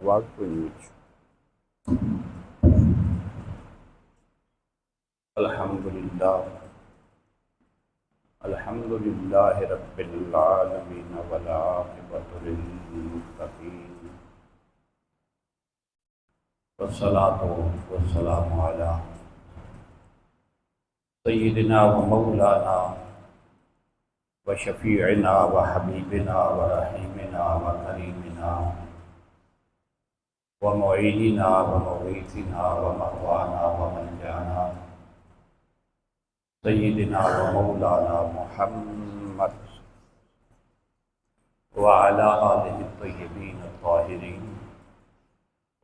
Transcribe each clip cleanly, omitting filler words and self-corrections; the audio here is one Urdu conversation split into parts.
وقت ویچ الحمد للہ رب العالمین والعاقبۃ للمتقین والصلاۃ والسلام علی سیدنا و مولانا و شفیعنا و حبیبنا و رحیمنا و کریمنا و معیننا و مغیثنا و مغوانا و ملجانا سیدنا و مولانا محمد وعلی آلہ الطیبین الطاہرین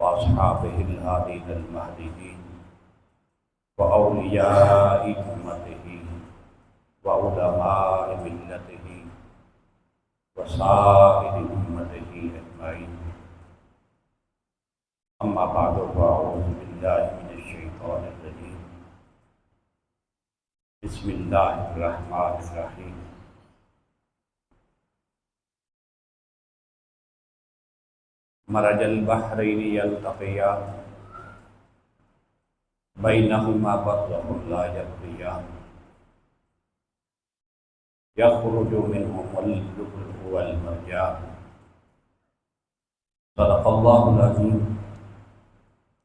واصحابہ الہادین المہدیین وأولیاء أمته وعلماء ملته وسائر أمته أجمعين أما بعد فأعوذ بالله من الشيطان الرجيم بسم الله الرحمن الرحيم مرج البحرين يلتقيان بینہما برزخ لا یبغیان یخرج منہما اللؤلؤ والمرجان صدق اللہ العظیم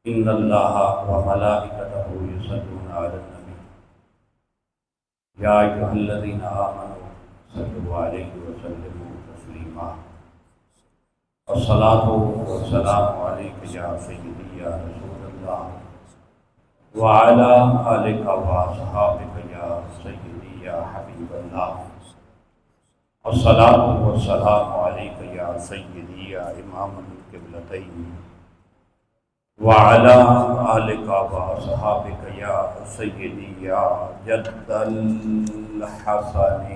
ان اللہ وملائکتہ یصلون علی النبی یا ایھا الذین آمنوا صلوا علیہ وسلموا تسلیما الصلاۃ والسلام علیک یا سیدی یا رسول اللہ وعلى آلك وأصحابك يا سيدي يا حبيب الله الصلاة والسلام عليك يا سيدي يا إمام القبلتين وعلى آلك وأصحابك يا سيدي يا جد الحسن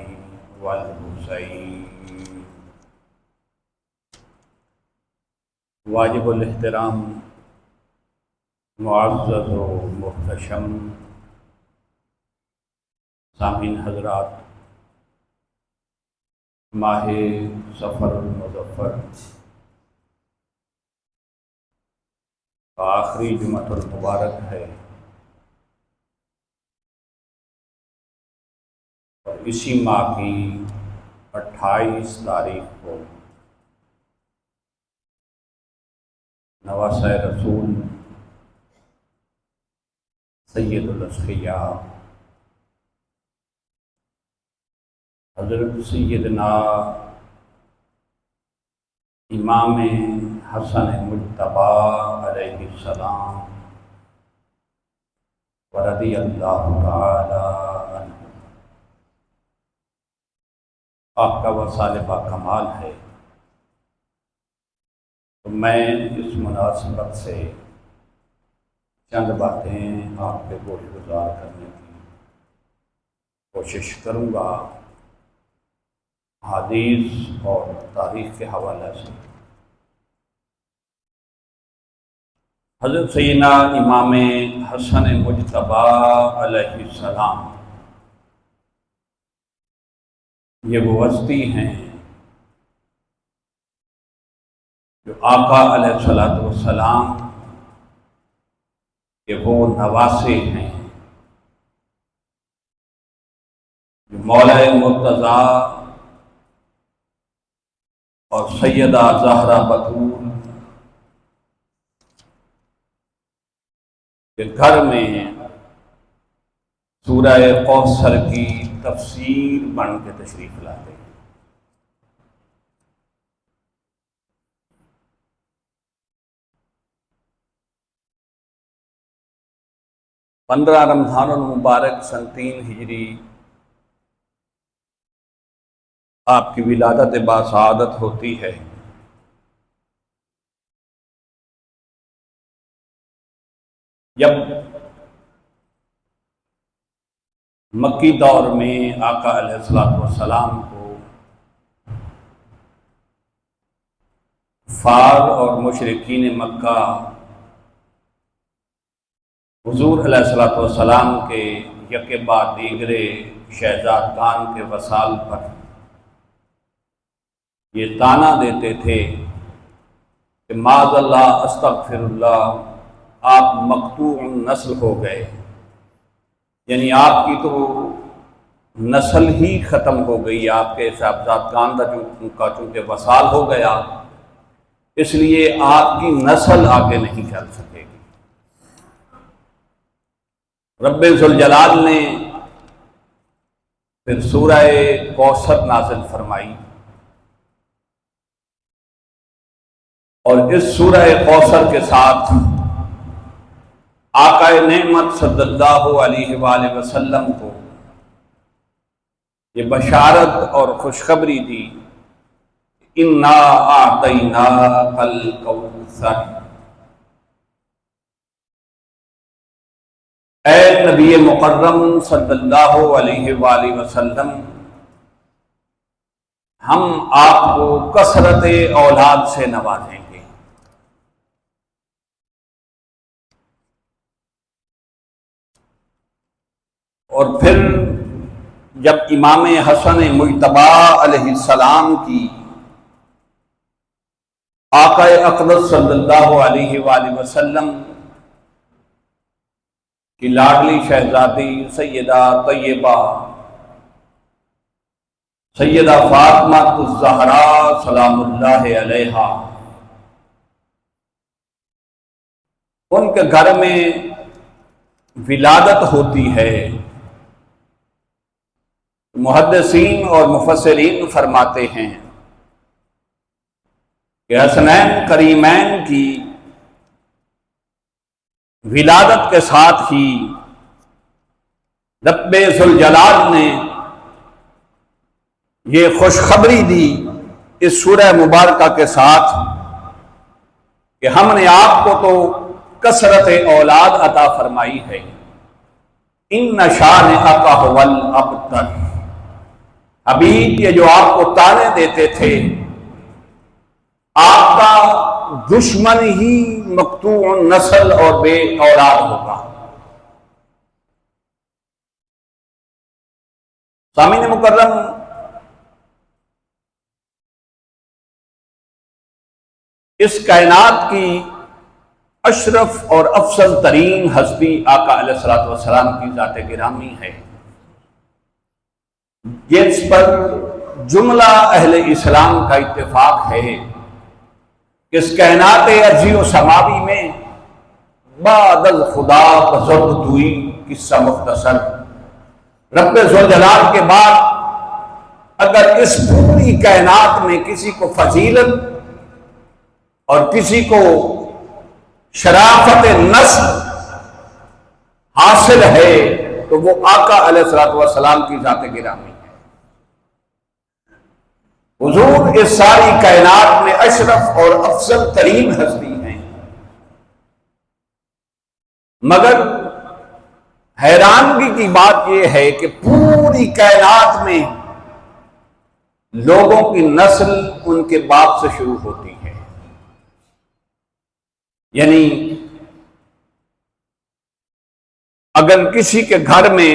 والحسين واجب الاحترام معزز و محتشم سامعین حضرات، ماہ سفر المظفر آخری جمعۃ المبارک ہے اور اسی ماہ کی 28 تاریخ کو نواسہ رسول سید الاسقیاء حضرت سیدنا امام حسن مجتبی علیہ السلام ورضی اللہ تعالی عنہ آپ کا وصال با کمال ہے، تو میں اس مناسبت سے چند باتیں آپ پہ گوش گزار کرنے کی کوشش کروں گا حدیث اور تاریخ کے حوالے سے۔ حضرت سیدنا امام حسن مجتبی علیہ السلام یہ وہ ہستی ہیں جو آقا علیہ السلام کہ وہ نواسے ہیں، جو مولا مرتضیٰ اور سیدہ زہرا بتول کے گھر میں سورہ کوثر کی تفسیر بن کے تشریف لاتے ہیں۔ 15 رمضان المبارک سن 3 ہجری آپ کی ولادت باسعادت ہوتی ہے۔ جب مکی دور میں آقا علیہ السلام کو کفار اور مشرکین مکہ حضور علیہ السلام کے یکے بعد دیگرے شہزادگان کے وصال پر یہ طعنہ دیتے تھے کہ معاذ اللہ استغفر اللہ، آپ مقطوع نسل ہو گئے، یعنی آپ کی تو نسل ہی ختم ہو گئی، آپ کے صاحبزادگان کا چونکہ وصال ہو گیا، اس لیے آپ کی نسل آگے نہیں چل سکے گی۔ رب ذوالجلال نے پھر سورہ کوثر نازل فرمائی، اور اس سورہ کوثر کے ساتھ آقا نعمت صلی اللہ علیہ وآلہ وسلم کو یہ بشارت اور خوشخبری دی، انا اعطیناک الکوثر، اے نبی مکرم صلی اللہ علیہ وآلہ وسلم، ہم آپ کو کثرت اولاد سے نوازیں گے۔ اور پھر جب امام حسن مجتبی علیہ السلام کی آقا اقدس صلی اللہ علیہ وآلہ وسلم کی لاڈلی شہزادی سیدہ طیبہ سیدہ فاطمہ الزہرا سلام اللہ علیہا، ان کے گھر میں ولادت ہوتی ہے، محدثین اور مفسرین فرماتے ہیں کہ حسنین کریمین کی ولادت کے ساتھ ہی رب ذوالجلال نے یہ خوشخبری دی اس سورہ مبارکہ کے ساتھ کہ ہم نے آپ کو تو کثرت اولاد عطا فرمائی ہے، ان شانئک ھو الابتر، حبیب یہ جو آپ کو طعنے دیتے تھے، آپ کا دشمن ہی مقطوع نسل اور بے اولاد ہوگا۔ سامعین مکرم، اس کائنات کی اشرف اور افضل ترین ہستی آقا علیہ الصلوۃ والسلام کی ذات گرامی ہے، جس پر جملہ اہل اسلام کا اتفاق ہے کہ اس کائنات ارضی و سماوی میں بعد الخدا بزرگ ہوئی قصہ مختصر، رب ذوالجلال کے بعد اگر اس پوری کائنات میں کسی کو فضیلت اور کسی کو شرافت نسل حاصل ہے تو وہ آقا علیہ الصلوۃ والسلام کی ذات گرامی ہے۔ حضور اس ساری کائنات میں اشرف اور افضل ترین ہستی ہیں، مگر حیرانگی کی بات یہ ہے کہ پوری کائنات میں لوگوں کی نسل ان کے باپ سے شروع ہوتی ہے، یعنی اگر کسی کے گھر میں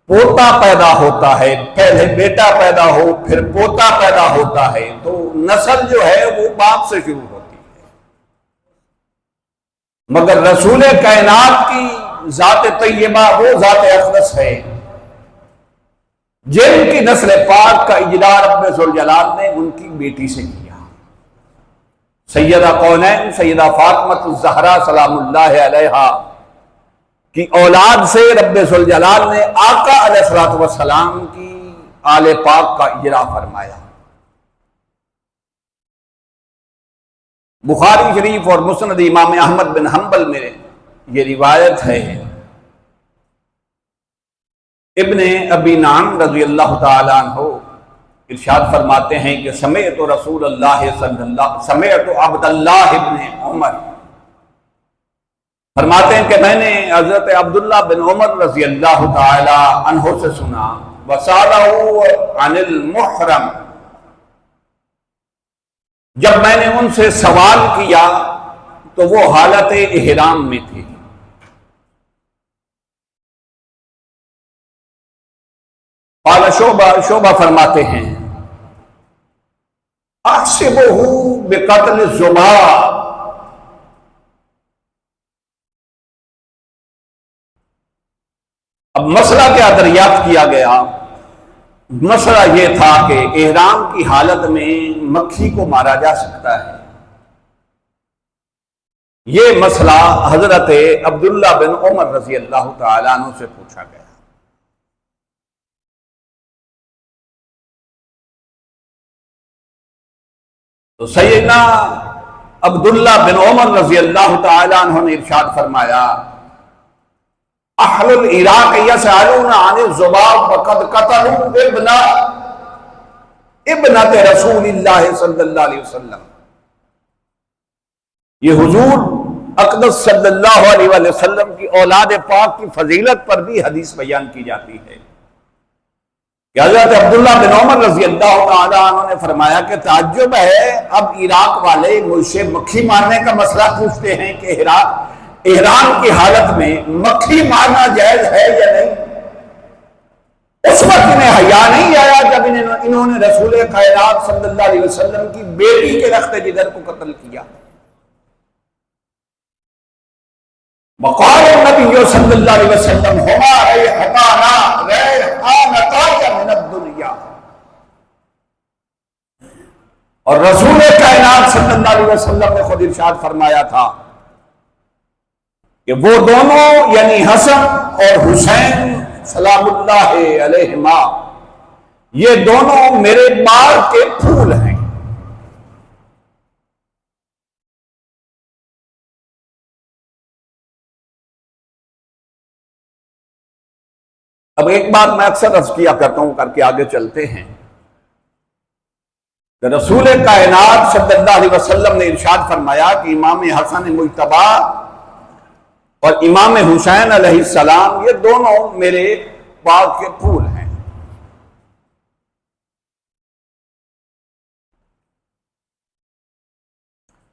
پوتا پیدا ہوتا ہے، پہلے بیٹا پیدا ہو پھر پوتا پیدا ہوتا ہے، تو نسل جو ہے وہ باپ سے شروع ہوتی ہے، مگر رسول کائنات کی ذات طیبہ وہ ذات اقدس ہے جن کی نسل پاک کا اجرا رب ذوالجلال نے ان کی بیٹی سے کیا۔ سیدہ کونین سیدہ فاطمہ الزہرا سلام اللہ علیہا کی اولاد سے رب ذوالجلال نے آقا علیہ الصلوۃ والسلام کی آل پاک کا اجرا فرمایا۔ بخاری شریف اور مسند امام احمد بن حنبل میں یہ روایت ہے، ابن ابی نعم رضی اللہ تعالی عنہ ارشاد فرماتے ہیں کہ سمعت رسول اللہ سمعت عبد اللہ ابن عمر، فرماتے ہیں کہ میں نے حضرت عبداللہ بن عمر رضی اللہ تعالی عنہ سے سنا، وسالہ عن المحرم، جب میں نے ان سے سوال کیا تو وہ حالت احرام میں تھے۔ قال شعبہ فرماتے ہیں احسبہ بقتل الذباب، اب مسئلہ کیا دریافت کیا گیا؟ مسئلہ یہ تھا کہ احرام کی حالت میں مکھی کو مارا جا سکتا ہے۔ یہ مسئلہ حضرت عبداللہ بن عمر رضی اللہ تعالیٰ عنہ سے پوچھا گیا۔ تو سیدنا عبداللہ بن عمر رضی اللہ تعالیٰ عنہ نے ارشاد فرمایا، اہل العراق یسألون عن الذباب وقد قتلوا ابنت رسول اللہ صلی اللہ علیہ وسلم۔ یہ حضور اقدس صلی اللہ علیہ وآلہ وسلم کی اولاد پاک کی فضیلت پر بھی حدیث بیان کی جاتی ہے کہ حضرت عبداللہ بن عمر رضی اللہ تعالیٰ عنہ نے فرمایا کہ تعجب ہے، اب عراق والے مجھ سے مکھی مارنے کا مسئلہ پوچھتے ہیں کہ احرام کی حالت میں مکھی مارنا جائز ہے یا نہیں۔ اس وقت انہیں حیا نہیں آیا جب انہوں نے رسول کائنات صلی اللہ علیہ وسلم کی بیٹی کے رخت جگر کو قتل کیا۔ وقال النبی صلی اللہ علیہ وسلم ہما ریحانتا من الدنیا، اور رسول کائنات صلی اللہ علیہ وسلم نے خود ارشاد فرمایا تھا کہ وہ دونوں یعنی حسن اور حسین سلام اللہ علیہما، یہ دونوں میرے باغ کے پھول ہیں۔ اب ایک بات میں اکثر عرض کیا کرتا ہوں، کر کے آگے چلتے ہیں، کہ رسول کائنات صلی اللہ علیہ وسلم نے ارشاد فرمایا کہ امام حسن مجتبی اور امام حسین علیہ السلام یہ دونوں میرے باغ کے پھول ہیں۔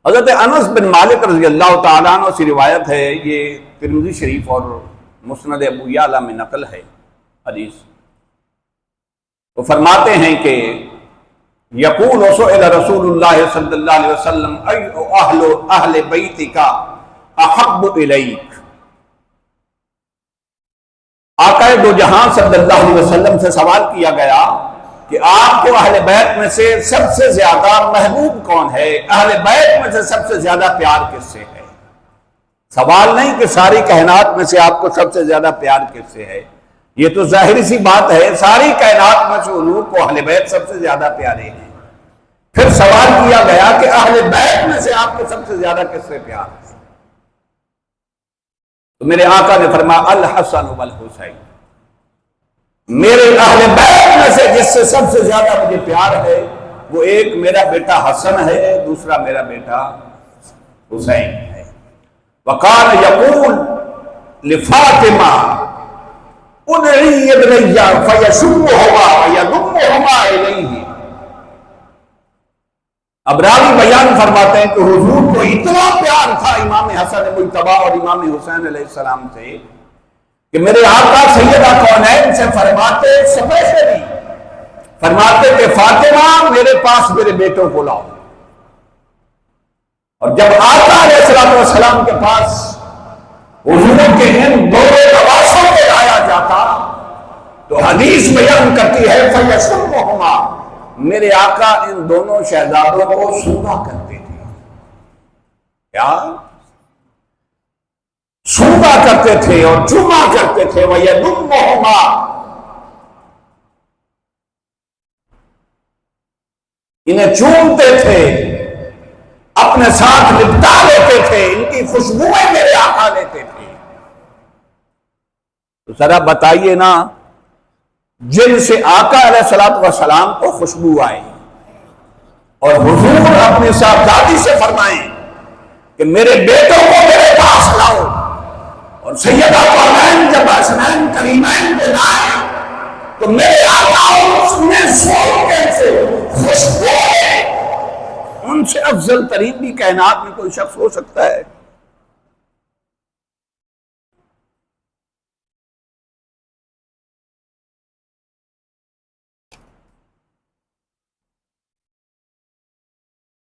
حضرت انس بن مالک رضی اللہ تعالیٰ عنہ سے روایت ہے، یہ ترمذی شریف اور مسند ابو یعلا میں نقل ہے حدیث۔ وہ فرماتے ہیں کہ یقول سئل رسول اللہ صلی اللہ علیہ وسلم اہل بیتک احب الیک، آقا دو جہاں صلی اللہ علیہ وسلم سے سوال کیا گیا کہ آپ کو اہل بیت میں سے سب سے زیادہ محبوب کون ہے، اہل بیت میں سے سب سے زیادہ پیار کس سے ہے؟ سوال نہیں کہ ساری کائنات میں سے آپ کو سب سے زیادہ پیار کس سے ہے، یہ تو ظاہری سی بات ہے، ساری کائنات میں سے حضور کو اہل بیت سب سے زیادہ پیارے ہیں۔ پھر سوال کیا گیا کہ اہل بیت میں سے آپ کو سب سے زیادہ کس سے پیار ہے؟ تو میرے آقا نے فرمایا الحسن والحسین، میرے اہل بیت میں سے جس سے سب سے زیادہ مجھے پیار ہے وہ ایک میرا بیٹا حسن ہے، دوسرا میرا بیٹا حسین ہے۔ وقال یقول لفاطمہ ادعی ابنی فیشمہما ویضمہما الیہ۔ اب راوی بیان فرماتے ہیں کہ حضور کو اتنا پیار تھا امام حسن مجتبی اور امام حسین علیہ السلام سے کہ میرے آقا سیدہ کونین سے فرماتے سپیشلی فرماتے کہ فاطمہ میرے پاس میرے بیٹوں کو لاؤ، اور جب آقا علیہ السلام کے پاس حضور کے ان دونوں نواسوں کو لایا جاتا تو حدیث بیان کرتی ہے فیشمہما، میرے آقا ان دونوں شہزادوں کو سونگا کرتے تھے۔ کیا سونگا کرتے تھے اور چوما کرتے تھے، وَيَضُمُّهُمَا، انہیں چومتے تھے، اپنے ساتھ لپٹا لیتے تھے، ان کی خوشبوئیں میرے آقا لیتے تھے۔ تو ذرا بتائیے نا، جن سے آقا علیہ السلام کو خوشبو آئے اور حضور اپنی صاحبزادی سے فرمائیں کہ میرے بیٹوں کو میرے پاس لاؤ، اور سیدہ کونین جب حسنین کریمین کو لائے تو میرے آقا اس میں سوکے سے خوشبو ان سے افضل ترین بھی کائنات میں کوئی شخص ہو سکتا ہے؟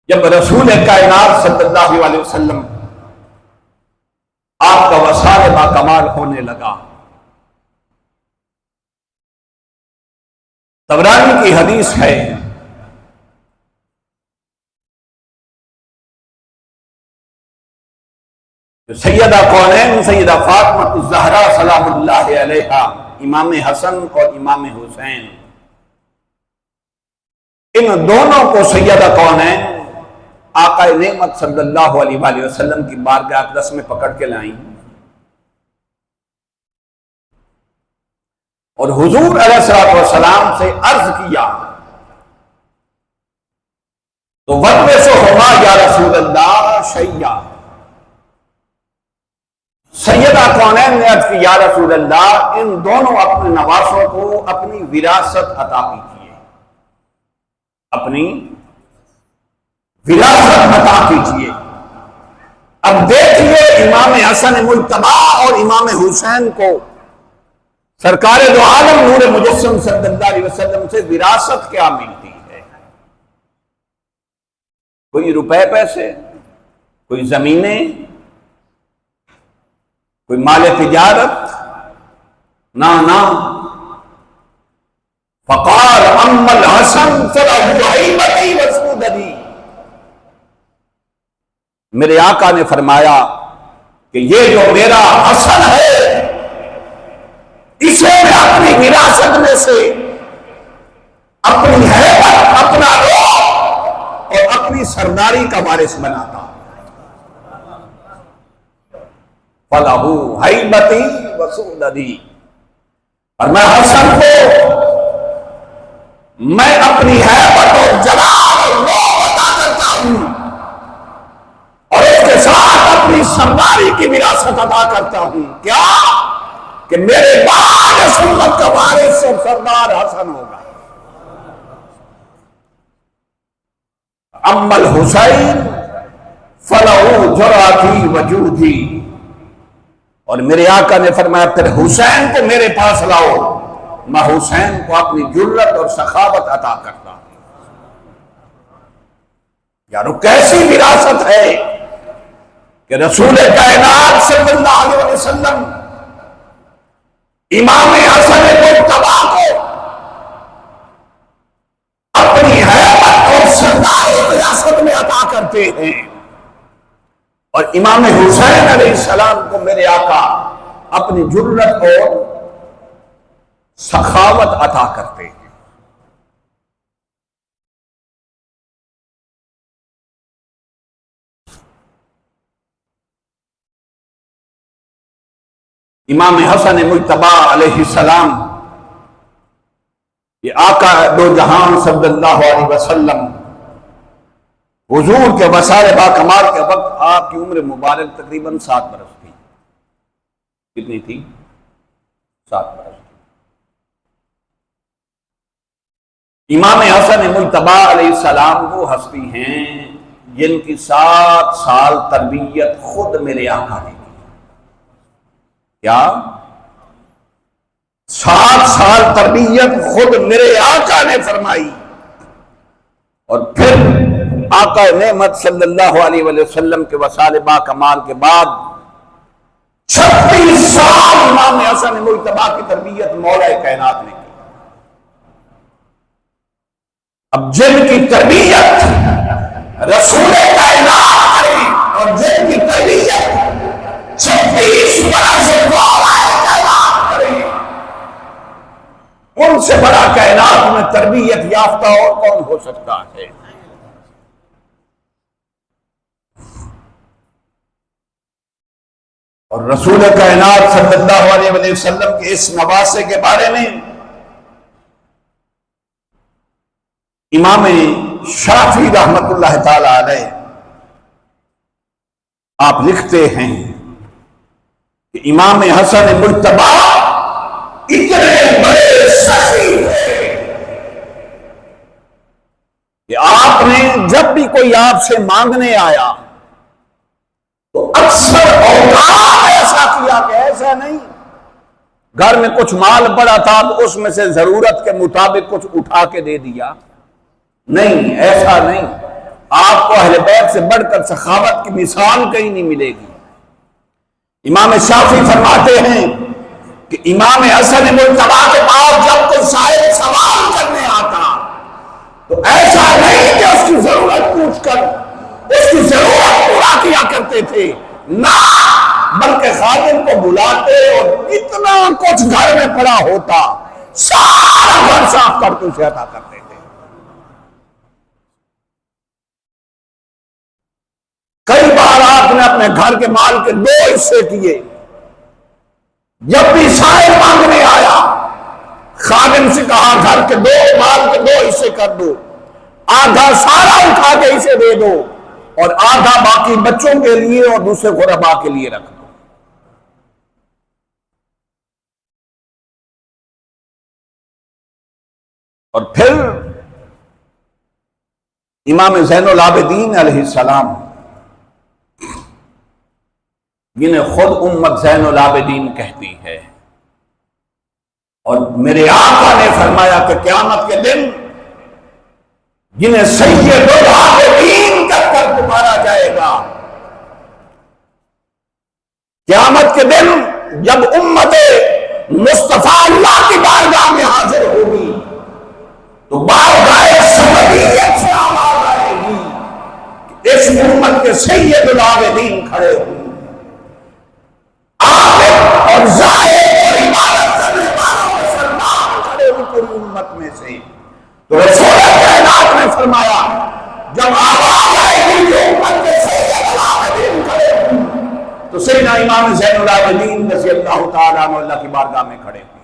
جب رسول کائنات صلی اللہ علیہ وسلم آپ کا وصال با کمال ہونے لگا، طبرانی کی حدیث ہے سیدہ کونین سیدہ فاطمہ الزہرا سلام اللہ علیہا، امام حسن اور امام حسین، ان دونوں کو سیدہ کونین آقا نعمت صلی اللہ علیہ وآلہ وسلم کی بارگاہ اقدس میں پکڑ کے لائیں اور حضور علیہ الصلوۃ والسلام سے عرض کیا تو وَلْبِسُهُمَا یا رسول اللہ شیئا، سیدہ کونین نے عرض کی یا رسول اللہ ان دونوں اپنے نواسوں کو اپنی وراثت عطا کیجیے، اپنی وراثت عطا کیجیے۔ اب دیکھیے امام حسن مجتبی اور امام حسین کو سرکار دو عالم نور مجسم صلی اللہ علیہ وسلم سے وراثت کیا ملتی ہے؟ کوئی روپے پیسے، کوئی زمینیں، کوئی مال تجارت، نہ فقال اما الحسن فلہ ہیبتی وسودتی، میرے آقا نے فرمایا کہ یہ جو میرا حسن ہے اسے میں اپنی وراثت میں سے اپنی ہیبت، اپنا روح اور اپنی سرداری کا وارث بناتا ہوں۔ فَلَهُ ہیبتی وسودتی، اور میں حسن کو میں اپنی ہیبت اور جلال اور روح عطا کرتا ہوں اور اس کے ساتھ اپنی سرداری کی وراثت عطا کرتا ہوں۔ کیا کہ میرے بعد سنت کا وارث اور سردار حسن ہوگا۔ اما الحسین فلہ جراتی وجودی، اور میرے آقا نے فرمایا پھر حسین کو میرے پاس لاؤ، میں حسین کو اپنی جرت اور سخاوت عطا کرتا ہوں۔ یارو کیسی وراثت ہے کہ رسول کائنات صلی اللہ علیہ وسلم امام حسن مجتبی کو اپنی ہیبت اور سرداری وراثت میں عطا کرتے ہیں، اور امام حسین علیہ السلام کو میرے آقا اپنی جرت اور سخاوت عطا کرتے ہیں۔ امام حسن مجتبی علیہ السلام یہ آقا دو جہان صلی اللہ علیہ وسلم حضور کے وصال با کمال کے وقت آپ کی عمر مبارک تقریباً 7 برس تھی۔ کتنی تھی؟ 7 برس تھی۔ امام حسن مجتبی علیہ السلام وہ ہستی ہیں جن کی 7 سال تربیت خود میرے آقا نے کی۔ کیا 7 سال تربیت خود میرے آقا نے فرمائی، اور پھر آقا نعمت صلی اللہ علیہ وسلم کے وصال با کمال کے بعد 36 سال امام حسن مجتبی کی تربیت مولا کائنات نے کی۔ اب جن کی تربیت رسول کائنات کریں اور جن کی تربیت 36 برس مولا کائنات کریں، ان سے بڑا کائنات میں تربیت یافتہ اور کون ہو سکتا ہے؟ اور رسول کائنات صلی اللہ علیہ وسلم کے اس نواسے کے بارے میں امام شافعی رحمت اللہ تعالی علیہ آپ لکھتے ہیں کہ امام حسن مجتبی اتنے بڑے سخی ہیں کہ آپ نے جب بھی کوئی آپ سے مانگنے آیا تو اکثر اوقات ایسا کیا کہ ایسا نہیں گھر میں کچھ مال پڑا تھا تو اس میں سے ضرورت کے مطابق کچھ اٹھا کے دے دیا، نہیں، ایسا نہیں۔ آپ کو اہل بیت سے بڑھ کر سخاوت کی مثال کہیں نہیں ملے گی۔ امام شافعی فرماتے ہیں کہ امام حسن مجتبیٰ کے پاس جب کوئی شاعر سوال کرنے آتا تو ایسا نہیں کہ اس کی ضرورت پوچھ کر اس کی ضرورت پورا کیا کرتے تھے، نہ بلکہ خادم کو بلاتے اور اتنا کچھ گھر میں پڑا ہوتا سارا گھر صاف کر کے اسے عطا کرتے تھے۔ کئی بار آپ نے اپنے گھر کے مال کے 2 حصے کیے، جب بھی سائل مانگنے آیا خادم سے کہا گھر کے مال کے 2 حصے کر دو، آدھا سارا اٹھا کے اسے دے دو اور آدھا باقی بچوں کے لیے اور دوسرے غربا کے لیے رکھ دو۔ اور پھر امام زین العابدین علیہ السلام، جنہیں خود امت زین العابدین کہتی ہے، اور میرے آقا نے فرمایا کہ قیامت کے دن جنہیں سید العابدین کہہ کر پکارا جائے گا، قیامت کے دن جب امت مصطفیٰ اللہ کی بارگاہ میں حاضر ہوگی تو بارگاہ سمدیت سے آواز آئے گی کہ اس امت کے سید العابدین کھڑے ہوں، عابد اور زاہد اور عبادت کرنے والوں مسلمان کھڑے ہوں پوری امت میں سے۔ تو رسول کائنات نے فرمایا جب آواز آئے گی کہ امت کے سید العابدین کھڑے ہوں تو سیدنا امام زین العابدین رضی اللہ تعالیٰ عنہ اللہ کی بارگاہ میں کھڑے ہوئے۔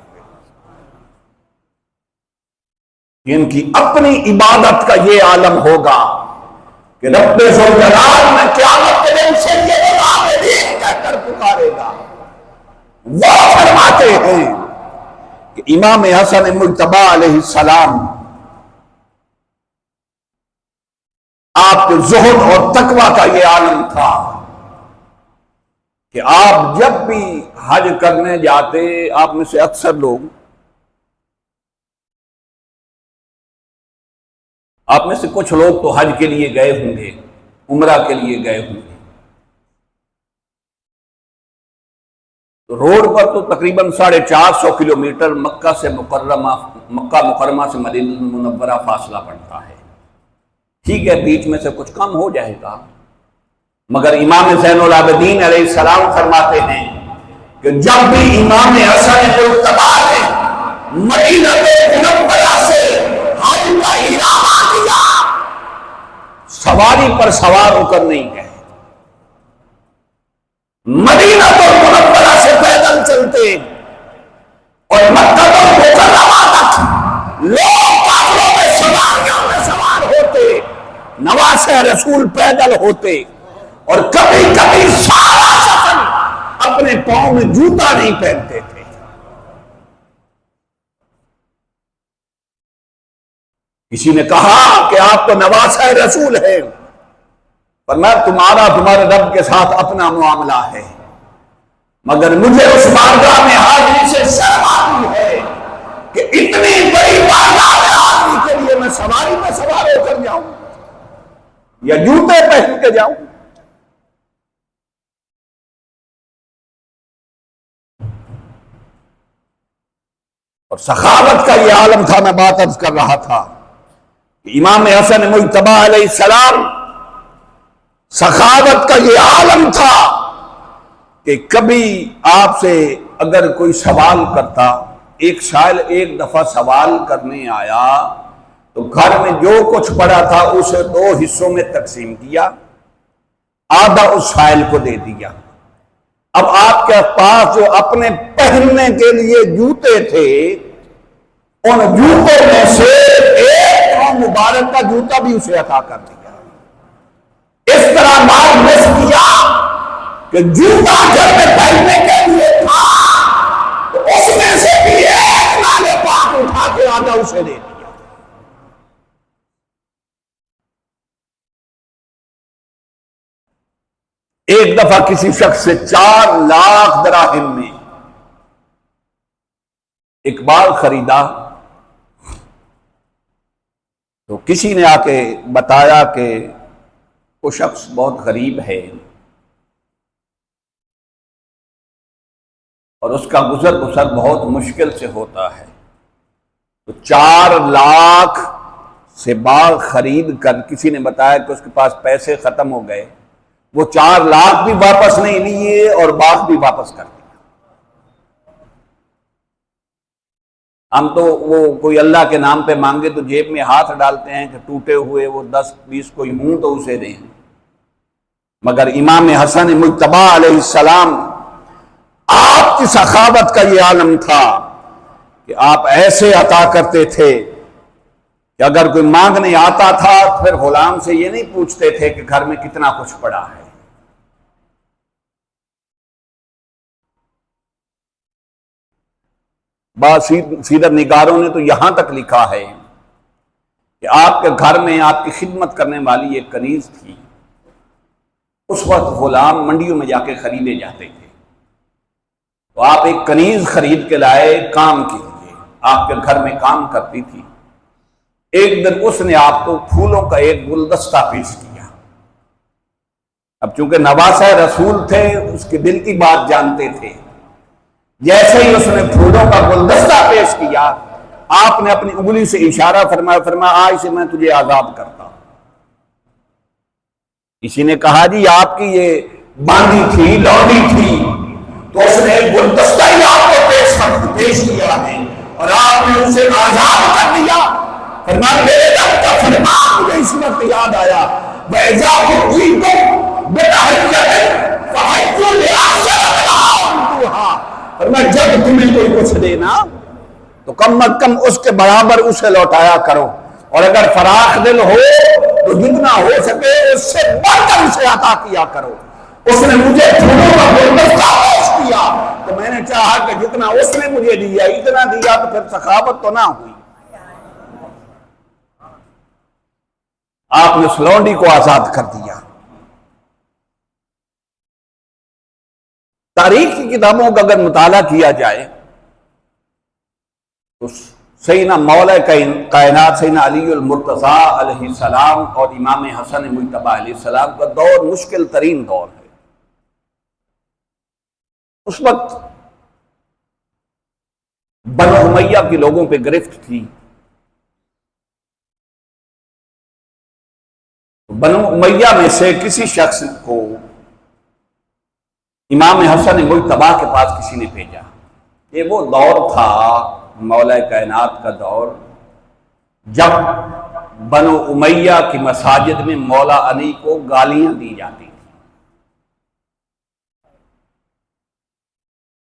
ان کی اپنی عبادت کا یہ عالم ہوگا کہ رب ذوالجلال میں قیامت کے دن سید العابدین کہہ کر پکارے گا۔ وہ فرماتے ہیں کہ امام حسن مجتبیٰ علیہ السلام آپ کے زہد اور تقوی کا یہ عالم تھا کہ آپ جب بھی حج کرنے جاتے، آپ میں سے اکثر لوگ، آپ میں سے کچھ لوگ تو حج کے لیے گئے ہوں گے، عمرہ کے لیے گئے ہوں گے، تو روڈ پر تو تقریباً 450 کلومیٹر مکہ مکرمہ سے مدینہ منورہ فاصلہ پڑتا ہے۔ ٹھیک ہے، بیچ میں سے کچھ کم ہو جائے گا، مگر امام زین العابدین علیہ السلام فرماتے ہیں کہ جب بھی امام حسن مجتبیٰ نے مدینہ منورہ سے حج کا ارادہ کیا، سواری پر سوار ہو کر نہیں گئے، مدینہ منورہ سے پیدل چلتے اور مکہ مکرمہ تک لوگ قافلوں میں سواریوں میں سوار ہوتے، نواسہ رسول پیدل ہوتے، اور کبھی کبھی سارا سفر اپنے پاؤں میں جوتا نہیں پہنتے تھے۔ کسی نے کہا کہ آپ تو نواسہ رسول ہیں، فرمایا تمہارے رب کے ساتھ اپنا معاملہ ہے، مگر مجھے اس بارگاہ میں حاضری سے شرم آتی ہے کہ اتنی بڑی بارگاہ میں حاضری کے لیے میں سواری میں سوار ہو کر جاؤں یا جوتے پہن کے جاؤں۔ اور سخاوت کا یہ عالم تھا، میں بات عرض کر رہا تھا کہ امام حسن مجتبیٰ علیہ السلام سخاوت کا یہ عالم تھا کہ کبھی آپ سے اگر کوئی سوال کرتا، ایک سائل ایک دفعہ سوال کرنے آیا تو گھر میں جو کچھ پڑا تھا اسے 2 حصوں میں تقسیم کیا، آدھا اس سائل کو دے دیا۔ اب آپ کے پاس جو اپنے پہننے کے لیے جوتے تھے، ان جوتوں میں سے ایک مبارک کا جوتا بھی اسے عطا کر دیا۔ اس طرح مال نصف کیا کہ جوتا گھر میں پہننے کے لیے تھا تو اس میں سے بھی ایک نالے پاک اٹھا کے آدھا اسے دے دیا۔ ایک دفعہ کسی شخص سے 4 لاکھ دراہم میں ایک بال خریدا تو کسی نے آ کے بتایا کہ وہ شخص بہت غریب ہے اور اس کا گزر بسر بہت مشکل سے ہوتا ہے، تو 4 لاکھ سے باغ خرید کر کسی نے بتایا کہ اس کے پاس پیسے ختم ہو گئے، وہ 4 لاکھ بھی واپس نہیں لیے اور باغ بھی واپس کر دیا۔ ہم تو وہ کوئی اللہ کے نام پہ مانگے تو جیب میں ہاتھ ڈالتے ہیں کہ ٹوٹے ہوئے وہ 10-20 کوئی ہوں تو اسے دیں، مگر امام حسن مجتبی علیہ السلام آپ کی سخاوت کا یہ عالم تھا کہ آپ ایسے عطا کرتے تھے کہ اگر کوئی مانگنے آتا تھا پھر غلام سے یہ نہیں پوچھتے تھے کہ گھر میں کتنا کچھ پڑا ہے۔ بعض سیرت نگاروں نے تو یہاں تک لکھا ہے کہ آپ کے گھر میں آپ کی خدمت کرنے والی ایک کنیز تھی، اس وقت غلام منڈیوں میں جا کے خریدے جاتے تھے، تو آپ ایک کنیز خرید کے لائے کام کے لیے، آپ کے گھر میں کام کرتی تھی۔ ایک دن اس نے آپ کو پھولوں کا ایک گلدستہ پیش کیا۔ اب چونکہ نواسہ رسول تھے، اس کے دل کی بات جانتے تھے، جیسے ہی اس نے پھولوں کا گلدستہ پیش کیا، آپ نے اپنی انگلی سے اشارہ فرمایا آج سے میں تجھے آزاد کرتا ہوں۔ کسی نے کہا جی آپ کی یہ باندھی تھی، لوڈی تھی، تو اس نے ایک گلدستہ ہی آپ کو پیش کیا ہے اور آپ نے اسے آزاد کر دیا۔ فرمایا میرے رب کا فرمان مجھے اس وقت یاد آیا، وَإِذَا حُيِّيتُم بِتَحِيَّةٍ فَحَيُّوا بِأَحْسَنَ مِنْهَا رُدُّوهَا۔ فرمایا جب تمہیں کوئی کچھ دینا تو کم از کم اس کے برابر اسے لوٹایا کرو، اور اگر فراخ دل ہو تو جتنا ہو سکے اس سے بڑھ کر اسے عطا کیا کرو۔ اس نے مجھے پھولوں کا گلدستہ پیش کیا تو میں نے چاہا کہ جتنا اس نے مجھے دیا اتنا دیا، تو پھر سخاوت تو نہ ہوئی۔ آپ نے اس لونڈی کو آزاد کر دیا۔ تاریخ کی کتابوں کا اگر مطالعہ کیا جائے تو سیدنا مولا کائنات سیدنا علی المرتضیٰ علیہ السلام اور امام حسن مجتبی علیہ السلام کا دور مشکل ترین دور ہے۔ اس وقت بنو امیہ کے لوگوں پہ گرفت تھی۔ بنو امیہ میں سے کسی شخص کو امام حسن مجتبی کے پاس کسی نے بھیجا۔ یہ وہ دور تھا مولا کائنات کا دور جب بنو امیہ کی مساجد میں مولا علی کو گالیاں دی جاتی تھیں،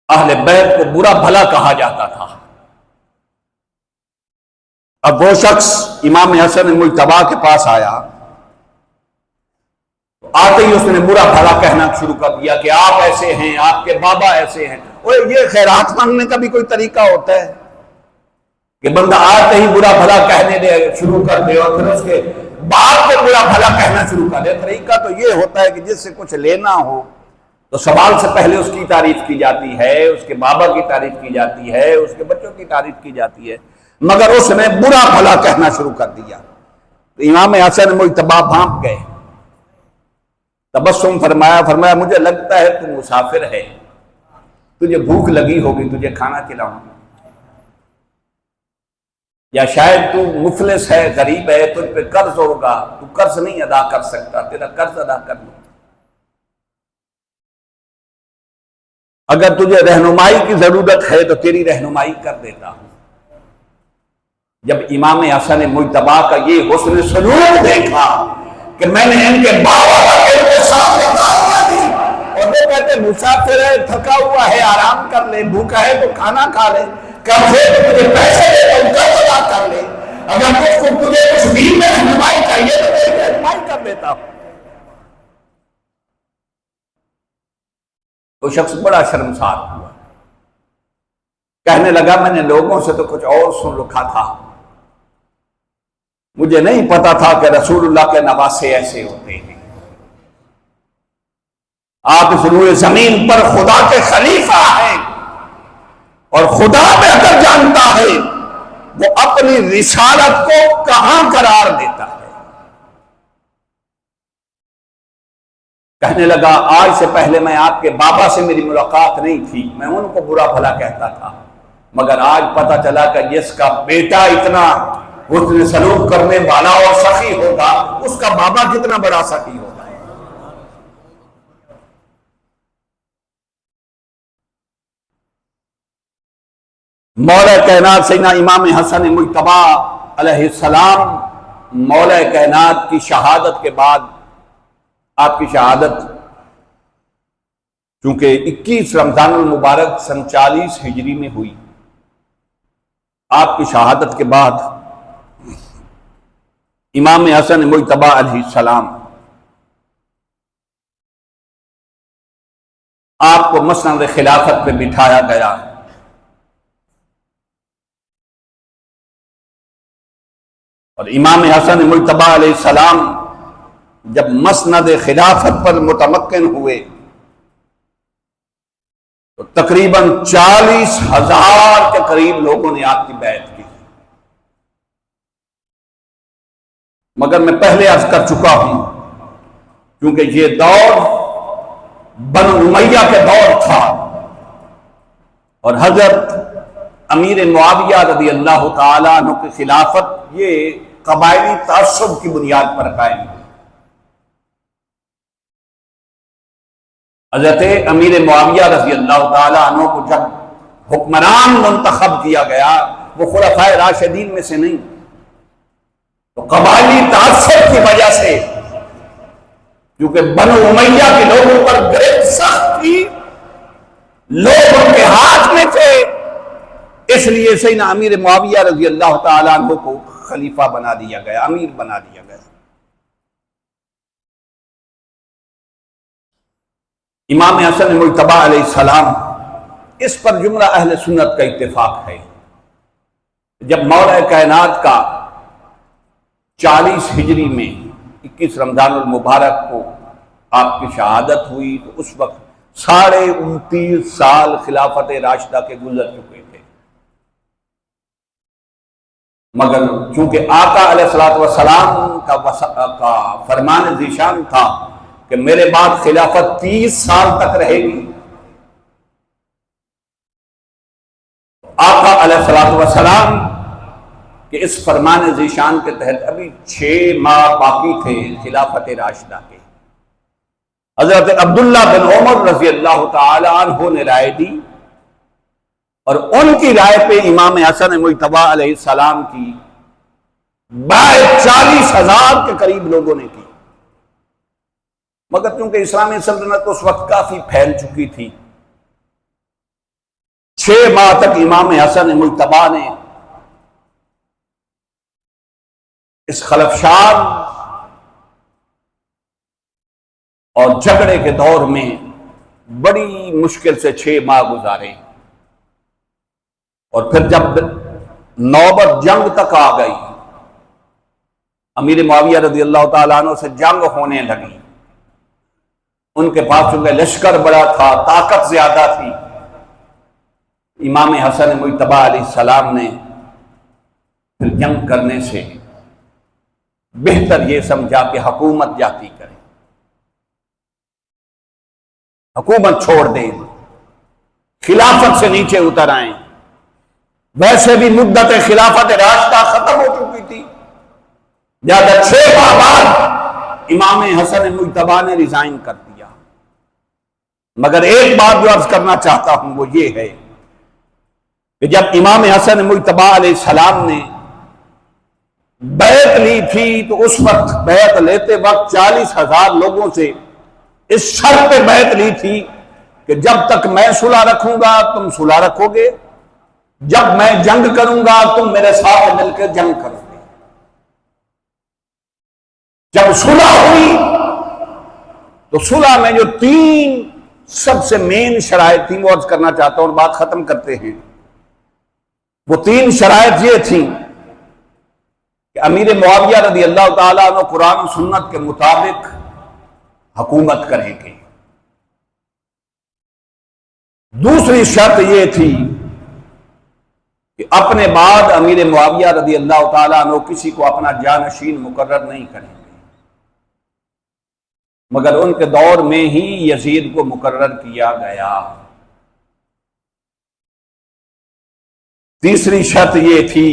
اہل بیت کو برا بھلا کہا جاتا تھا۔ اب وہ شخص امام حسن مجتبی کے پاس آیا، آتے ہی اس نے برا بھلا کہنا شروع کر دیا کہ آپ ایسے ہیں، آپ کے بابا ایسے ہیں۔ اور یہ خیرات مانگنے کا بھی کوئی طریقہ ہوتا ہے کہ بندہ آتے ہی برا بھلا کہنے دے شروع کر دے اور پھر اس کے بعد میں برا بھلا کہنا شروع کر دے؟ طریقہ تو یہ ہوتا ہے کہ جس سے کچھ لینا ہو تو سوال سے پہلے اس کی تعریف کی جاتی ہے، اس کے بابا کی تعریف کی جاتی ہے، اس کے بچوں کی تعریف کی جاتی ہے، مگر اس نے برا بھلا کہنا شروع کر دیا تو امام حسن مجتبی بھانپ گئے، تبسم فرمایا مجھے لگتا ہے تو مسافر ہے، تجھے بھوک لگی ہوگی، تجھے کھانا کھلاؤں، یا شاید تو مفلس ہے، غریب ہے، تجھ پہ قرض ہوگا، تو قرض نہیں ادا کر سکتا، تیرا قرض ادا کر لوں، اگر تجھے رہنمائی کی ضرورت ہے تو تیری رہنمائی کر دیتا ہوں۔ جب امام حسن مجتبی کا یہ حسن سلوک دیکھا کہ میں نے ان کے بابا کے سامنے گالیاں دی اور وہ کہتے مسافر ہے، تھکا ہوا ہے، آرام کر لے، بھوکا ہے تو کھانا کھا لے، قرض ہے تو تجھے پیسے دے تو قرض ادا کر لے، اگر تجھے کچھ دین میں رہنمائی چاہیے تو تیری رہنمائی کر دیتا ہوں۔ وہ شخص بڑا شرمسار ہوا، کہنے لگا میں نے لوگوں سے تو کچھ اور سن رکھا تھا، مجھے نہیں پتا تھا کہ رسول اللہ کے نواسے ایسے ہوتے ہیں، آپ اس روئے زمین پر خدا کے خلیفہ ہیں اور خدا بہتر جانتا ہے وہ اپنی رسالت کو کہاں قرار دیتا ہے۔ کہنے لگا آج سے پہلے میں آپ کے بابا سے میری ملاقات نہیں تھی، میں ان کو برا بھلا کہتا تھا، مگر آج پتہ چلا کہ جس کا بیٹا اتنا حسن سلوک کرنے والا اور سخی ہوگا، اس کا بابا کتنا بڑا سخی ہوگا۔ مولا کائنات سیدنا امام حسن مجتبی علیہ السلام مولا کائنات کی شہادت کے بعد، آپ کی شہادت چونکہ 21 رمضان المبارک سن 40 ہجری میں ہوئی، آپ کی شہادت کے بعد امام حسن مجتبی علیہ السلام آپ کو مسند خلافت پہ بٹھایا گیا۔ اور امام حسن مجتبی علیہ السلام جب مسند خلافت پر متمکن ہوئے تو تقریباً 40,000 کے قریب لوگوں نے آپ کی بیعت کی۔ مگر میں پہلے عرض کر چکا ہوں، کیونکہ یہ دور بنو امیہ کے دور تھا، اور حضرت امیر معاویہ رضی اللہ تعالیٰ عنہ کی خلافت یہ قبائلی تعصب کی بنیاد پر قائم ہوئی۔ حضرت امیر معاویہ رضی اللہ تعالیٰ عنہ کو جب حکمران منتخب کیا گیا، وہ خلفائے راشدین میں سے نہیں، تو قبائلی تعصب کی وجہ سے، کیونکہ بنو امیہ کے لوگوں پر گرفت سخت تھی، لوگ ان کے ہاتھ میں تھے، اس لیے سیدنا امیر معاویہ رضی اللہ تعالیٰ عنہ کو خلیفہ بنا دیا گیا، امیر بنا دیا گیا۔ امام حسن مجتبی علیہ السلام، اس پر جملہ اہل سنت کا اتفاق ہے، جب مولا کائنات کا 40 ہجری میں 21 رمضان المبارک کو آپ کی شہادت ہوئی، تو اس وقت 29.5 سال خلافت راشدہ کے گزر چکے تھے۔ مگر چونکہ آقا علیہ السلام کا فرمان ذیشان تھا کہ میرے بعد خلافت 30 سال تک رہے گی، آقا علیہ السلام کہ اس فرمان ذیشان کے تحت ابھی 6 ماہ باقی تھے خلافت راشدہ کے۔ حضرت عبداللہ بن عمر رضی اللہ تعالی عنہ نے رائے دی، اور ان کی رائے پہ امام حسن مجتبی علیہ السلام کی بیعت 40,000 کے قریب لوگوں نے کی۔ مگر چونکہ اسلامی سلطنت اس وقت کافی پھیل چکی تھی، 6 ماہ تک امام حسن مجتبی نے اس خلفشار اور جھگڑے کے دور میں بڑی مشکل سے 6 ماہ گزارے، اور پھر جب نوبت جنگ تک آ گئی، امیر معاویہ رضی اللہ تعالیٰ عنہ سے جنگ ہونے لگی، ان کے پاس چونکہ لشکر بڑا تھا، طاقت زیادہ تھی، امام حسن مجتبی علیہ السلام نے پھر جنگ کرنے سے بہتر یہ سمجھا کہ حکومت جاتی کرے، حکومت چھوڑ دیں، خلافت سے نیچے اتر آئیں۔ ویسے بھی مدت خلافت راشدہ ختم ہو چکی تھی، زیادہ 6 ماہ بعد امام حسن مجتبی نے ریزائن کر دیا۔ مگر ایک بات جو عرض کرنا چاہتا ہوں وہ یہ ہے کہ جب امام حسن مجتبی علیہ السلام نے بیعت لی تھی، تو اس وقت بیعت لیتے وقت 40,000 لوگوں سے اس شرط پہ بیعت لی تھی کہ جب تک میں صلح رکھوں گا تم صلح رکھو گے، جب میں جنگ کروں گا تم میرے ساتھ مل کے جنگ کرو گے۔ جب صلح ہوئی تو صلح میں جو 3 سب سے مین شرائط تھیں وہ عرض کرنا چاہتا ہوں اور بات ختم کرتے ہیں۔ وہ 3 شرائط یہ تھیں کہ امیر معاویہ رضی اللہ تعالیٰ عنہ قرآن و سنت کے مطابق حکومت کریں گے۔ دوسری شرط یہ تھی کہ اپنے بعد امیر معاویہ رضی اللہ تعالیٰ عنہ کسی کو اپنا جانشین مقرر نہیں کریں گے۔ مگر ان کے دور میں ہی یزید کو مقرر کیا گیا۔ تیسری شرط یہ تھی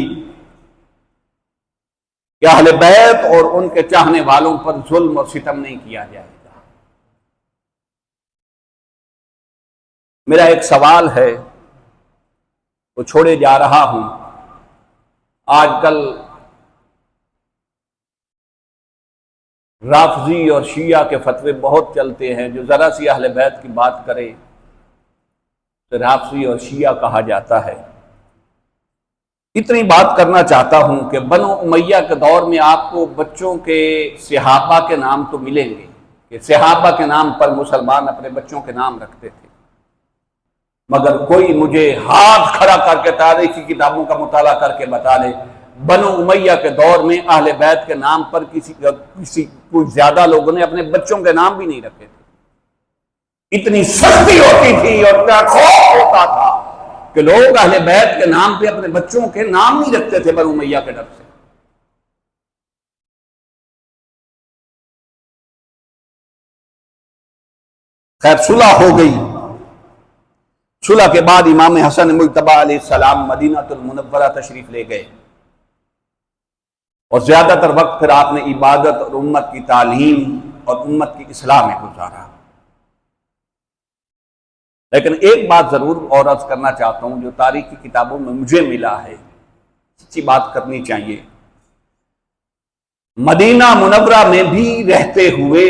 کہ اہل بیت اور ان کے چاہنے والوں پر ظلم اور ستم نہیں کیا جائے گا۔ میرا ایک سوال ہے، وہ چھوڑے جا رہا ہوں۔ آج کل رافضی اور شیعہ کے فتوے بہت چلتے ہیں، جو ذرا سی اہل بیت کی بات کرے تو رافضی اور شیعہ کہا جاتا ہے۔ اتنی بات کرنا چاہتا ہوں کہ بنو امیہ کے دور میں آپ کو بچوں کے صحابہ کے نام تو ملیں گے کہ صحابہ کے نام پر مسلمان اپنے بچوں کے نام رکھتے تھے، مگر کوئی مجھے ہاتھ کھڑا کر کے تاریخی کتابوں کا مطالعہ کر کے بتا دے بنو امیہ کے دور میں اہل بیت کے نام پر کوئی زیادہ لوگوں نے اپنے بچوں کے نام بھی نہیں رکھے تھے۔ اتنی سختی ہوتی تھی اور اتنا خوف ہوتا تھا کہ لوگ اہل بیت کے نام پہ اپنے بچوں کے نام نہیں رکھتے تھے بنو امیہ کے ڈر سے۔ خیر صلح ہو گئی۔ صلح کے بعد امام حسن مجتبی علیہ السلام مدینہ المنورہ تشریف لے گئے، اور زیادہ تر وقت پھر آپ نے عبادت اور امت کی تعلیم اور امت کی اصلاح میں گزارا۔ لیکن ایک بات ضرور اور عرض کرنا چاہتا ہوں جو تاریخی کتابوں میں مجھے ملا ہے، سچی بات کرنی چاہیے۔ مدینہ منورہ میں بھی رہتے ہوئے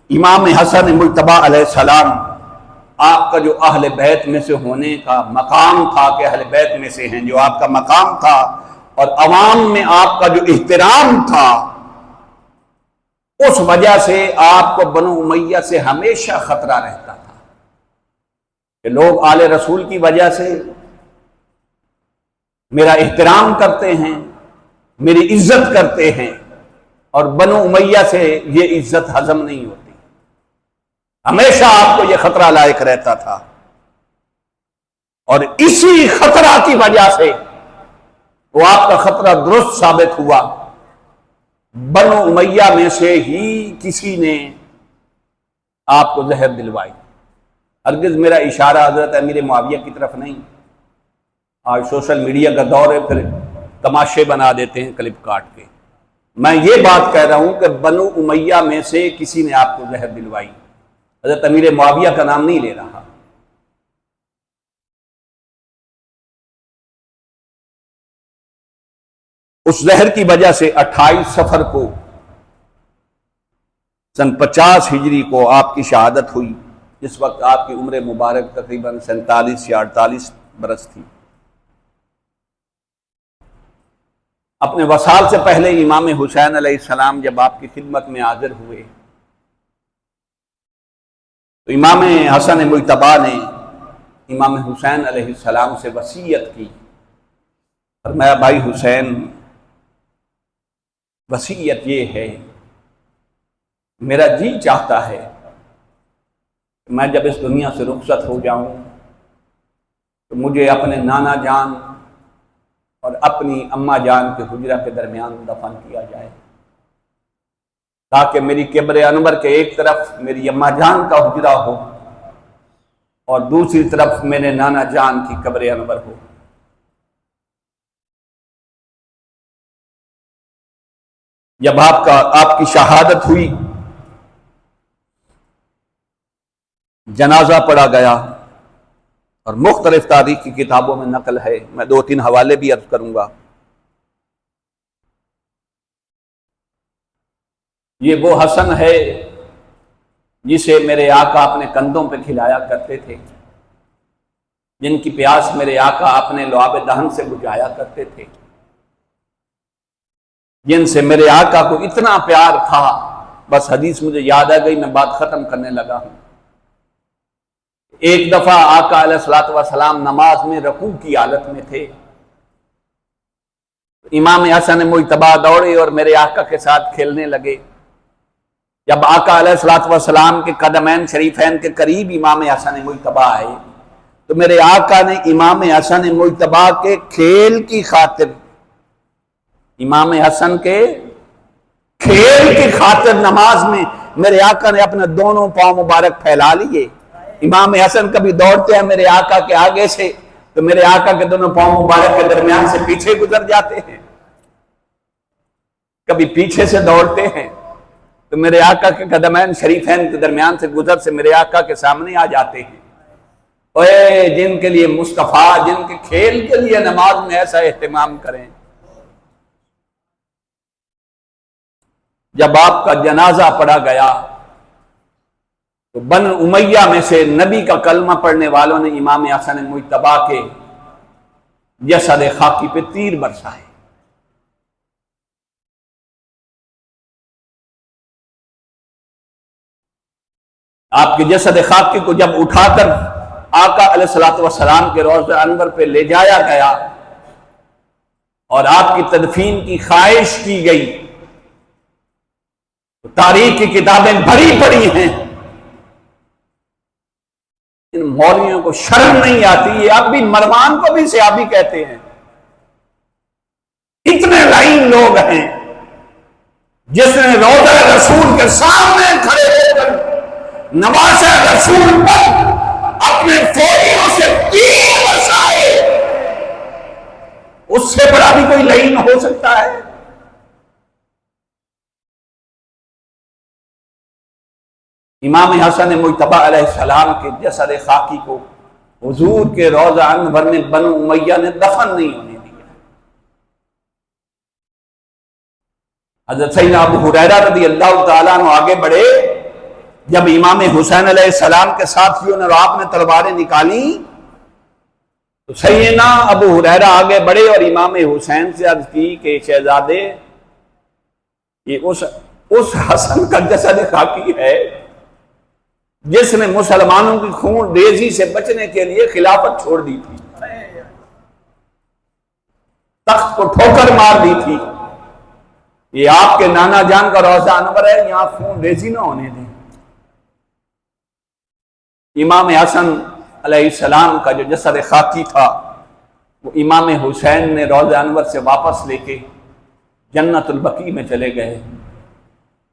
امام حسن مجتبی علیہ السلام آپ کا جو اہل بیت میں سے ہونے کا مقام تھا کہ اہل بیت میں سے ہیں، جو آپ کا مقام تھا اور عوام میں آپ کا جو احترام تھا، اس وجہ سے آپ کو بنو امیہ سے ہمیشہ خطرہ رہتا تھا کہ لوگ آل رسول کی وجہ سے میرا احترام کرتے ہیں، میری عزت کرتے ہیں، اور بنو امیہ سے یہ عزت ہضم نہیں ہوتی۔ ہمیشہ آپ کو یہ خطرہ لاحق رہتا تھا، اور اسی خطرہ کی وجہ سے وہ آپ کا خطرہ درست ثابت ہوا۔ بنو امیہ میں سے ہی کسی نے آپ کو زہر دلوائی۔ ہرگز میرا اشارہ حضرت امیر معاویہ کی طرف نہیں۔ آج سوشل میڈیا کا دور ہے، پھر تماشے بنا دیتے ہیں کلپ کاٹ کے۔ میں یہ بات کہہ رہا ہوں کہ بنو امیہ میں سے کسی نے آپ کو زہر دلوائی، حضرت امیر معاویہ کا نام نہیں لے رہا۔ اس زہر کی وجہ سے 28 صفر کو سن 50 ہجری کو آپ کی شہادت ہوئی، جس وقت آپ کی عمر مبارک تقریباً 47 یا 48 برس تھی۔ اپنے وصال سے پہلے امام حسین علیہ السلام جب آپ کی خدمت میں حاضر ہوئے تو امام حسن مجتبی نے امام حسین علیہ السلام سے وصیت کی، فرمایا بھائی حسین، وصیت یہ ہے، میرا جی چاہتا ہے کہ میں جب اس دنیا سے رخصت ہو جاؤں تو مجھے اپنے نانا جان اور اپنی اماں جان کے حجرہ کے درمیان دفن کیا جائے، تاکہ میری قبر انور کے ایک طرف میری اماں جان کا حجرہ ہو اور دوسری طرف میرے نانا جان کی قبر انور ہو۔ جب آپ کی شہادت ہوئی، جنازہ پڑھا گیا، اور مختلف تاریخ کی کتابوں میں نقل ہے، میں 2-3 حوالے بھی عرض کروں گا۔ یہ وہ حسن ہے جسے میرے آقا اپنے کندھوں پہ کھلایا کرتے تھے، جن کی پیاس میرے آقا اپنے لعاب دہن سے بجھایا کرتے تھے، جن سے میرے آقا کو اتنا پیار تھا۔ بس حدیث مجھے یاد آ گئی، میں بات ختم کرنے لگا ہوں۔ ایک دفعہ آقا علیہ الصلوۃ والسلام نماز میں رکوع کی حالت میں تھے، امام حسن مجتبی دوڑے اور میرے آقا کے ساتھ کھیلنے لگے۔ جب آقا علیہ الصلوۃ والسلام کے قدمین شریفین کے قریب امام حسن مجتبی آئے تو میرے آقا نے امام حسن مجتبی کے کھیل کی خاطر، امام حسن کے کھیل کی خاطر نماز میں میرے آقا نے اپنے دونوں پاؤں مبارک پھیلا لیے. امام حسن کبھی دوڑتے ہیں میرے آقا کے آگے سے تو میرے آقا کے دونوں پاؤں مبارک کے درمیان سے پیچھے گزر جاتے ہیں. کبھی پیچھے سے دوڑتے ہیں تو میرے آقا کے قدمین شریفین کے درمیان سے گزر سے میرے آقا کے سامنے آ جاتے ہیں. اوے جن کے لیے مصطفیٰ، جن کے کھیل کے لیے نماز میں ایسا اہتمام کریں. جب آپ کا جنازہ پڑھا گیا تو بن امیہ میں سے نبی کا کلمہ پڑھنے والوں نے امام حسن مجتبیٰ کے جسد خاکی پہ تیر برسائے. آپ کے جسد خاکی کو جب اٹھا کر آقا علیہ الصلوۃ والسلام کے روضہ انور پہ لے جایا گیا اور آپ کی تدفین کی خواہش کی گئی تو تاریخ کی کتابیں بھری پڑی ہیں. ان مولویوں کو شرم نہیں آتی. یہ اب بھی مروان کو بھی صحابی کہتے ہیں. اتنے لائن لوگ ہیں جس نے روضہ رسول کے سامنے کھڑے ہو کر نواسہ رسول پر اپنے فوریوں سے تیر برسائے. اس سے بڑا بھی کوئی لائن ہو سکتا ہے؟ امام حسن مجتبیٰ علیہ السلام کے جسد خاکی کو حضور کے روضہ انور میں بنو امیہ نے دفن نہیں ہونے دیا. حضرت سیدنا ابو ہریرہ رضی اللہ تعالیٰ عنہ آگے بڑھے. جب امام حسین علیہ السلام کے ساتھیوں نے رات میں تلواریں نکالی تو سیدنا ابو ہریرہ آگے بڑھے اور امام حسین سے عرض کی کہ شہزادے یہ اس حسن کا جسد خاکی ہے جس نے مسلمانوں کی خون ریزی سے بچنے کے لیے خلافت چھوڑ دی تھی، تخت کو ٹھوکر مار دی تھی. یہ آپ کے نانا جان کا روضہ انور ہے، یہاں خون ریزی نہ ہونے دیں. امام حسن علیہ السلام کا جو جسد خاکی تھا وہ امام حسین نے روضہ انور سے واپس لے کے جنت البقیع میں چلے گئے.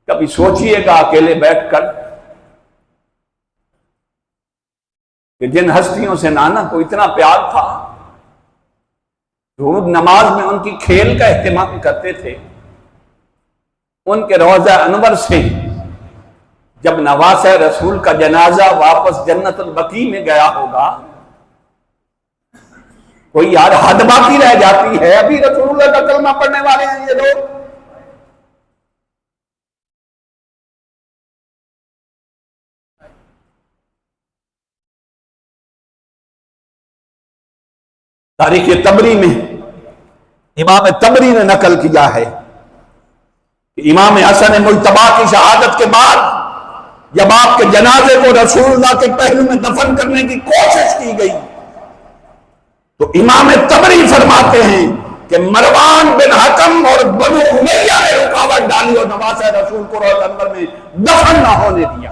کبھی سوچئے گا اکیلے بیٹھ کر کہ جن ہستیوں سے نانا کو اتنا پیار تھا، جو نماز میں ان کی کھیل کا اہتمام کرتے تھے، ان کے روضہ انور سے جب نواسہ رسول کا جنازہ واپس جنت البقیع میں گیا ہوگا، کوئی یار حد باقی رہ جاتی ہے. ابھی رسول اللہ کا کلمہ پڑھنے والے ہیں یہ لوگ. تاریخ تبری میں امام تبری نے نقل کیا ہے کہ امام حسن مجتبیٰ کی شہادت کے بعد جب آپ کے جنازے کو رسول اللہ کے پہلو میں دفن کرنے کی کوشش کی گئی تو امام تبری فرماتے ہیں کہ مروان بن حکم اور بنو امیہ نے رکاوٹ ڈالی اور نواسہ رسول کو روضہ انور میں دفن نہ ہونے دیا.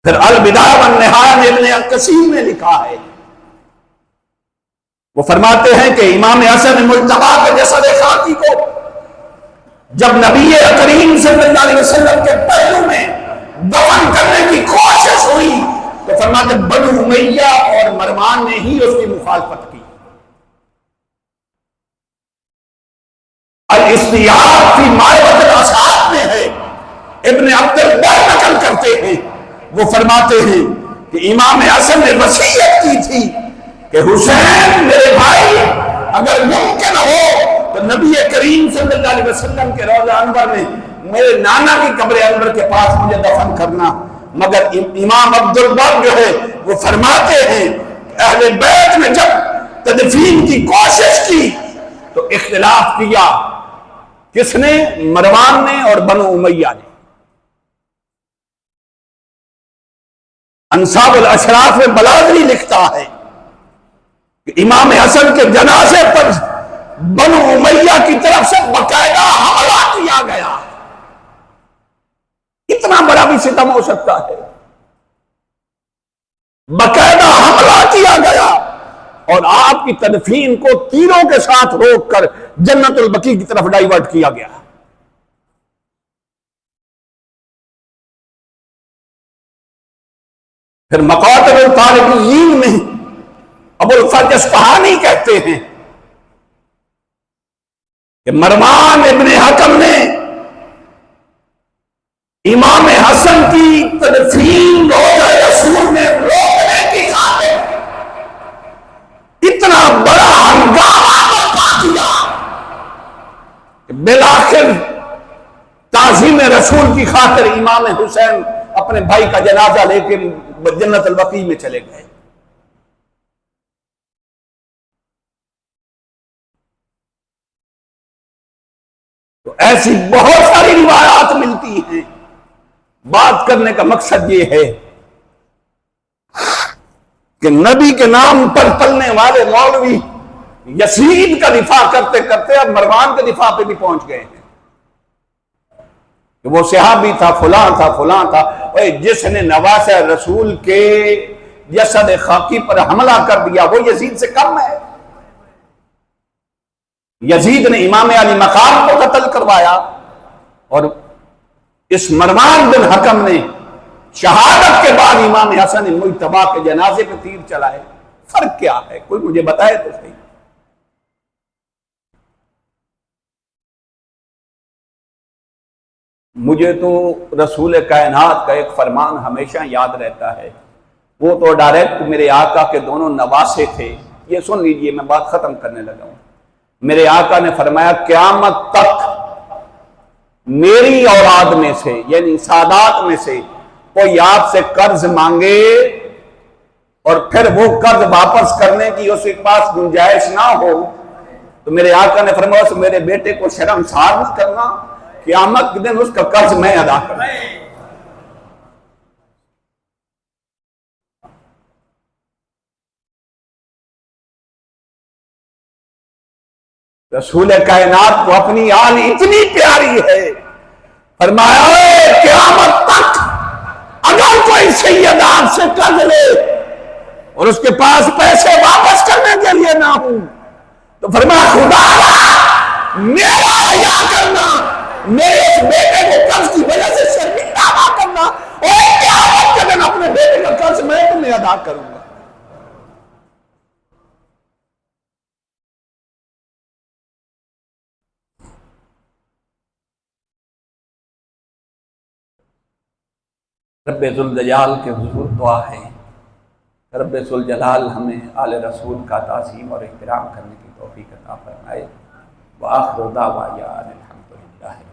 پھر البدایہ والنہایہ میں ابن کثیر نے لکھا ہے، وہ فرماتے ہیں کہ امام حسن مجتبیٰ کے جسد خاکی کو جب نبی کریم صلی اللہ علیہ وسلم کے پہلو میں دفن کرنے کی کوشش ہوئی تو فرماتے بنو امیہ اور مروان نے ہی اس کی مخالفت کی. الاستیاب فی معرفت الاصحاب میں ہے، ابن عبد البر نقل کرتے ہیں، وہ فرماتے ہیں کہ امام حسن نے وصیت کی تھی کہ حسین میرے بھائی اگر ممکن ہو تو نبی کریم صلی اللہ علیہ وسلم کے روضہ انور میں میرے نانا کی قبر انور کے پاس مجھے دفن کرنا. مگر امام عبد البر جو ہے وہ فرماتے ہیں کہ اہل بیت نے جب تدفین کی کوشش کی تو اختلاف کیا. کس نے؟ مروان نے اور بنو امیہ نے. انصاب الاشراف میں بلاغری لکھتا ہے کہ امام حسن کے جنازے پر بنو امیہ کی طرف سے باقاعدہ حملہ کیا گیا. اتنا بڑا بھی ستم ہو سکتا ہے. باقاعدہ حملہ کیا گیا اور آپ کی تدفین کو تیروں کے ساتھ روک کر جنت البقیع کی طرف ڈائیورٹ کیا گیا۔ پھر مقاتل الطارقین میں ابو الفرج اصفہانی کہتے ہیں کہ مروان ابن حکم نے امام حسن کی تدفین روضہ رسول میں روکنے کی خاطر اتنا بڑا ہنگامہ برپا کیا کہ بالآخر تعظیم رسول کی خاطر امام حسین اپنے بھائی کا جنازہ لے کے جنت البقیع میں چلے گئے۔ تو ایسی بہت ساری روایات ملتی ہیں۔ بات کرنے کا مقصد یہ ہے کہ نبی کے نام پر پلنے والے مولوی یزید کا دفاع کرتے کرتے اب مروان کے دفاع پہ بھی پہنچ گئے ہیں کہ وہ صحابی تھا، فلاں تھا، فلاں تھا۔ جس نے نواسہ رسول کے جسد خاکی پر حملہ کر دیا وہ یزید سے کم ہے؟ یزید نے امام علی مقام کو قتل کروایا اور اس مروان بن حکم نے شہادت کے بعد امام حسن مجتبی کے جنازے پہ تیر چلائے۔ فرق کیا ہے؟ کوئی مجھے بتائے تو صحیح۔ مجھے تو رسول کائنات کا ایک فرمان ہمیشہ یاد رہتا ہے، وہ تو ڈائریکٹ میرے آقا کے دونوں نواسے تھے۔ یہ سن لیجئے، میں بات ختم کرنے لگا ہوں۔ میرے آقا نے فرمایا قیامت تک میری اولاد میں سے یعنی سادات میں سے کوئی آپ سے قرض مانگے اور پھر وہ قرض واپس کرنے کی اس کے پاس گنجائش نہ ہو تو میرے آقا نے فرمایا اس میرے بیٹے کو شرمسار نہ کرنا، قیامت کے دن اس کا قرض میں ادا کروں۔ رسول کائنات کو اپنی آل اتنی پیاری ہے، فرمایا قیامت تک اگر کوئی سید آپ سے قرض لے اور اس کے پاس پیسے واپس کرنے کے لیے نہ ہوں تو فرمایا خدا میرا حیا کرنا، میرے اس بیٹے کو قرض کی وجہ سے شرمندہ نہ کرنا، اور قیامت کے دن اپنے بیٹے کا قرض میں تمہیں ادا کروں گا۔ رب ذوالجلال کے حضور دعا ہے، رب ذوالجلال ہمیں آل رسول کا تعظیم اور احترام کرنے کی توفیق عطا فرمائے۔ وآخر دعوانا الحمدللہ۔